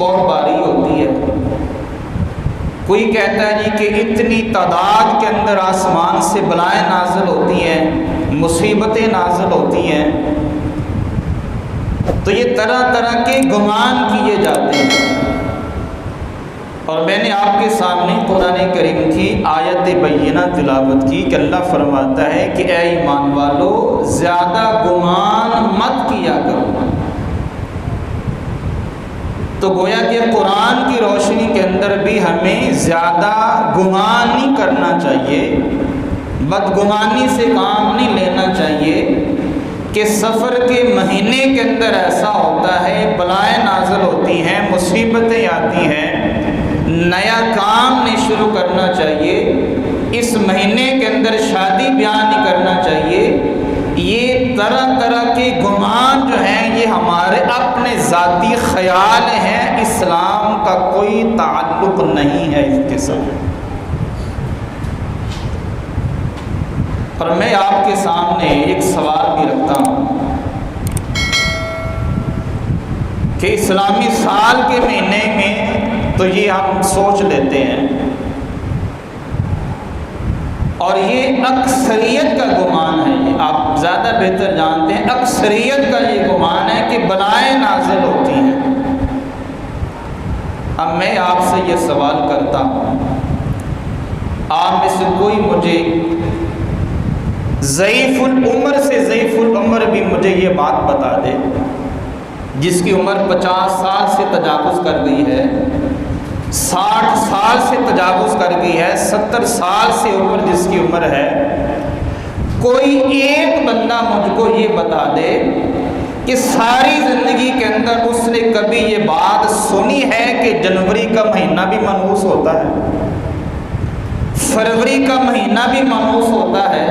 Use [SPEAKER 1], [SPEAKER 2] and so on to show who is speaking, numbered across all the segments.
[SPEAKER 1] بہت بھاری ہوتی ہے۔ کوئی کہتا ہے جی کہ اتنی تعداد کے اندر آسمان سے بلائیں نازل ہوتی ہیں، مصیبتیں نازل ہوتی ہیں، تو یہ طرح طرح کے گمان کیے جاتے ہیں۔ اور میں نے آپ کے سامنے قرآن کریم کی آیت بینہ تلاوت کی کہ اللہ فرماتا ہے کہ اے ایمان والو زیادہ گمان مت کیا کرو۔ تو گویا کہ قرآن کی روشنی کے اندر بھی ہمیں زیادہ گمان نہیں کرنا چاہیے، بدگمانی سے کام نہیں لینا چاہیے کہ سفر کے مہینے کے اندر ایسا ہوتا ہے، بلائیں نازل ہوتی ہیں، مصیبتیں آتی ہیں، نیا کام نہیں شروع کرنا چاہیے، اس مہینے کے اندر شادی بیاہ نہیں کرنا چاہیے۔ یہ طرح طرح کے گمان جو ہیں یہ ہمارے اپنے ذاتی خیال ہیں، اسلام کا کوئی تعلق نہیں ہے اس کے ساتھ۔ اور میں آپ کے سامنے ایک سوال بھی رکھتا ہوں کہ اسلامی سال کے مہینے میں تو یہ ہم سوچ لیتے ہیں، اور یہ اکثریت کا گمان ہے، یہ آپ زیادہ بہتر جانتے ہیں، اکثریت کا یہ گمان ہے کہ بلائیں نازل ہوتی ہیں۔ اب میں آپ سے یہ سوال کرتا ہوں، آپ میں سے کوئی مجھے ضعیف العمر سے ضعیف العمر بھی مجھے یہ بات بتا دے، جس کی عمر 50 سال سے تجاوز کر گئی ہے، 60 سال سے تجاوز کر گئی ہے، 70 سال سے اوپر جس کی عمر ہے، کوئی ایک بندہ مجھ کو یہ بتا دے کہ ساری زندگی کے اندر اس نے کبھی یہ بات سنی ہے کہ جنوری کا مہینہ بھی منحوس ہوتا ہے، فروری کا مہینہ بھی منحوس ہوتا ہے،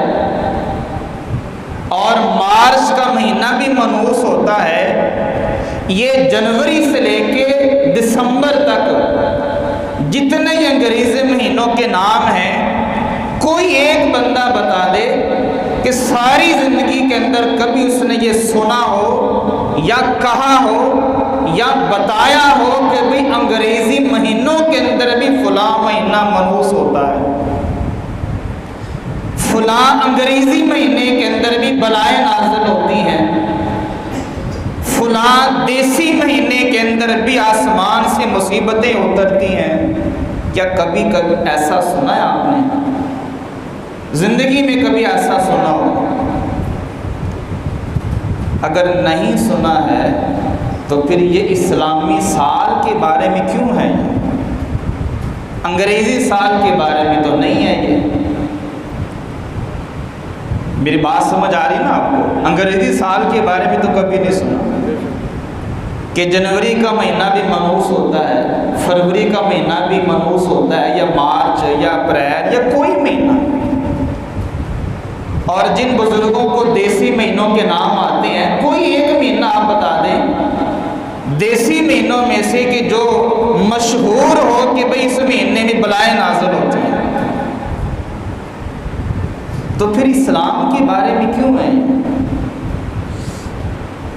[SPEAKER 1] اور مارچ کا مہینہ بھی منحوس ہوتا ہے۔ یہ جنوری سے لے کے دسمبر تک جتنے انگریزی مہینوں کے نام ہیں، کوئی ایک بندہ بتا دے کہ ساری زندگی کے اندر کبھی اس نے یہ سنا ہو یا کہا ہو یا بتایا ہو کہ بھئی انگریزی مہینوں کے اندر بھی فلاں مہینہ منحوس ہوتا ہے، فلاں انگریزی مہینے کے اندر بھی بلائیں نازل ہوتی ہیں، فلاں دیسی مہینے کے اندر بھی آسمان سے مصیبتیں اترتی ہیں۔ کیا کبھی ایسا سنا ہے آپ نے؟ زندگی میں کبھی ایسا سنا ہو؟ اگر نہیں سنا ہے تو پھر یہ اسلامی سال کے بارے میں کیوں ہے؟ انگریزی سال کے بارے میں تو نہیں ہے یہ۔ میری بات سمجھ آ رہی نا آپ کو؟ انگریزی سال کے بارے میں تو کبھی نہیں سنا کہ جنوری کا مہینہ بھی منحوس ہوتا ہے، فروری کا مہینہ بھی منحوس ہوتا ہے، یا مارچ یا اپریل یا کوئی مہینہ۔ اور جن بزرگوں کو دیسی مہینوں کے نام آتے ہیں، کوئی ایک مہینہ آپ بتا دیں دیسی مہینوں میں سے کہ جو مشہور ہو کہ بھئی اس مہینے میں بلائیں نازل ہوتی ہیں۔ تو پھر اسلام کے بارے میں کیوں ہے؟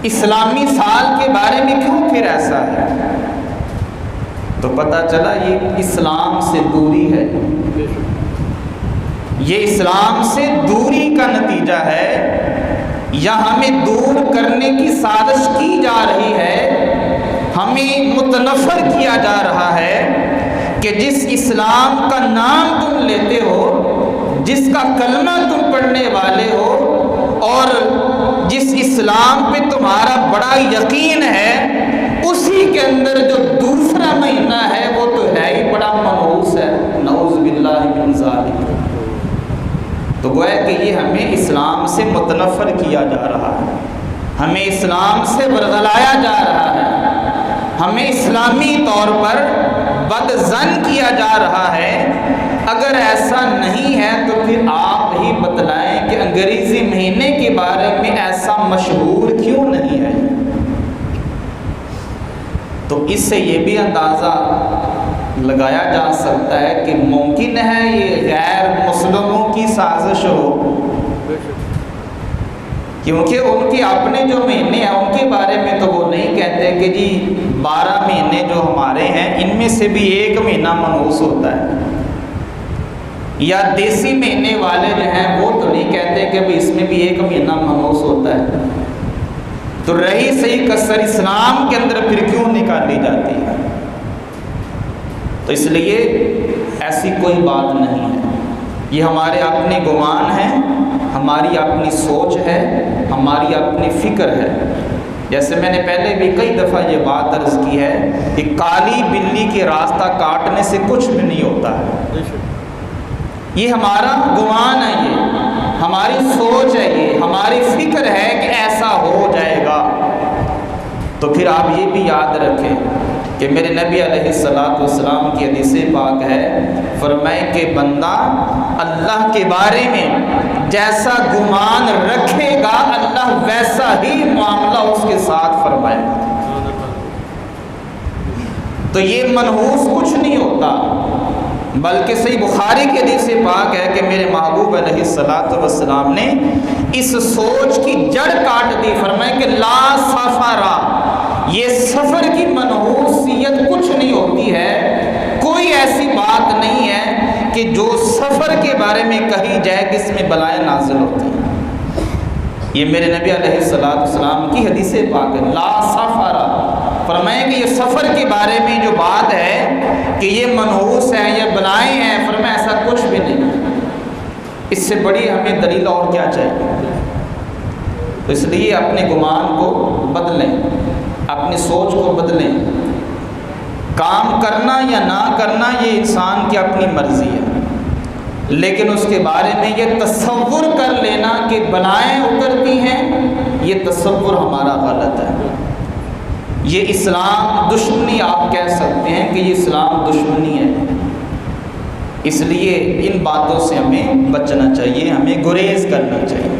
[SPEAKER 1] اسلامی سال کے بارے میں کیوں پھر ایسا ہے؟ تو پتہ چلا یہ اسلام سے دوری ہے، یہ اسلام سے دوری کا نتیجہ ہے، یا ہمیں دور کرنے کی سازش کی جا رہی ہے، ہمیں متنفر کیا جا رہا ہے کہ جس اسلام کا نام تم لیتے ہو، جس کا کلمہ تم پڑھنے والے ہو، اور جس اسلام پہ تمہارا بڑا یقین ہے، اسی کے اندر جو دوسرا مہینہ ہے وہ تو ہے ہی بڑا منحوس ہے، نعوذ باللہ من ذالک۔ تو گویا کہ یہ ہمیں اسلام سے متنفر کیا جا رہا ہے، ہمیں اسلام سے ورغلایا جا رہا ہے، ہمیں اسلامی طور پر بدظن کیا جا رہا ہے۔ اگر ایسا نہیں ہے تو پھر آپ ہی بتلائیں کہ انگریزی مہینے کے بارے میں ایسا مشہور کیوں نہیں ہے؟ تو اس سے یہ بھی اندازہ لگایا جا سکتا ہے کہ ممکن ہے یہ غیر مسلموں کی سازش ہو، کیونکہ ان کے اپنے جو مہینے ہیں ان کے بارے میں تو وہ نہیں کہتے کہ جی 12 مہینے جو ہمارے ہیں ان میں سے بھی ایک مہینہ منحوس ہوتا ہے، یا دیسی مہینے والے جو ہیں وہ تو نہیں کہتے کہ اس میں بھی ایک مہینہ منحوس ہوتا ہے، تو رہی صحیح کسر اسلام کے اندر پھر کیوں نکالی جاتی ہے؟ تو اس لیے ایسی کوئی بات نہیں ہے، یہ ہمارے اپنے گمان ہیں، ہماری اپنی سوچ ہے، ہماری اپنی فکر ہے۔ جیسے میں نے پہلے بھی کئی دفعہ یہ بات عرض کی ہے کہ کالی بلی کے راستہ کاٹنے سے کچھ بھی نہیں ہوتا ہے، یہ ہمارا گمان ہے، یہ ہماری سوچ ہے، یہ ہماری فکر ہے کہ ایسا ہو جائے گا۔ تو پھر آپ یہ بھی یاد رکھیں کہ میرے نبی علیہ السلام کی حدیث پاک ہے، فرمائے کہ بندہ اللہ کے بارے میں جیسا گمان رکھے گا اللہ ویسا ہی معاملہ اس کے ساتھ فرمائے گا۔ تو یہ منحوس کچھ نہیں ہوتا، بلکہ صحیح بخاری کی حدیث پاک ہے کہ میرے محبوب علیہ السلام نے اس سوچ کی جڑ کاٹ دی، فرمائے کہ لا سفرا، یہ سفر کی منحوسیت کچھ نہیں ہوتی ہے، کوئی ایسی بات نہیں ہے کہ جو سفر کے بارے میں کہی جائے کہ اس میں بلائیں نازل ہوتی ہیں۔ یہ میرے نبی علیہ السلام کی حدیث پاک ہے، لا سفرا، فرمائے کہ یہ سفر کے بارے میں جو بات ہے کہ یہ منحوس ہے، یہ بلائیں ہیں، فرمائے ایسا کچھ بھی نہیں۔ اس سے بڑی ہمیں دلیل اور کیا چاہیے؟ تو اس لیے اپنے گمان کو بدلیں، اپنی سوچ کو بدلیں۔ کام کرنا یا نہ کرنا یہ انسان کی اپنی مرضی ہے، لیکن اس کے بارے میں یہ تصور کر لینا کہ بلائیں اترتی ہیں، یہ تصور ہمارا غلط ہے۔ یہ اسلام دشمنی آپ کہہ سکتے ہیں کہ یہ اسلام دشمنی ہے، اس لیے ان باتوں سے ہمیں بچنا چاہیے، ہمیں گریز کرنا چاہیے۔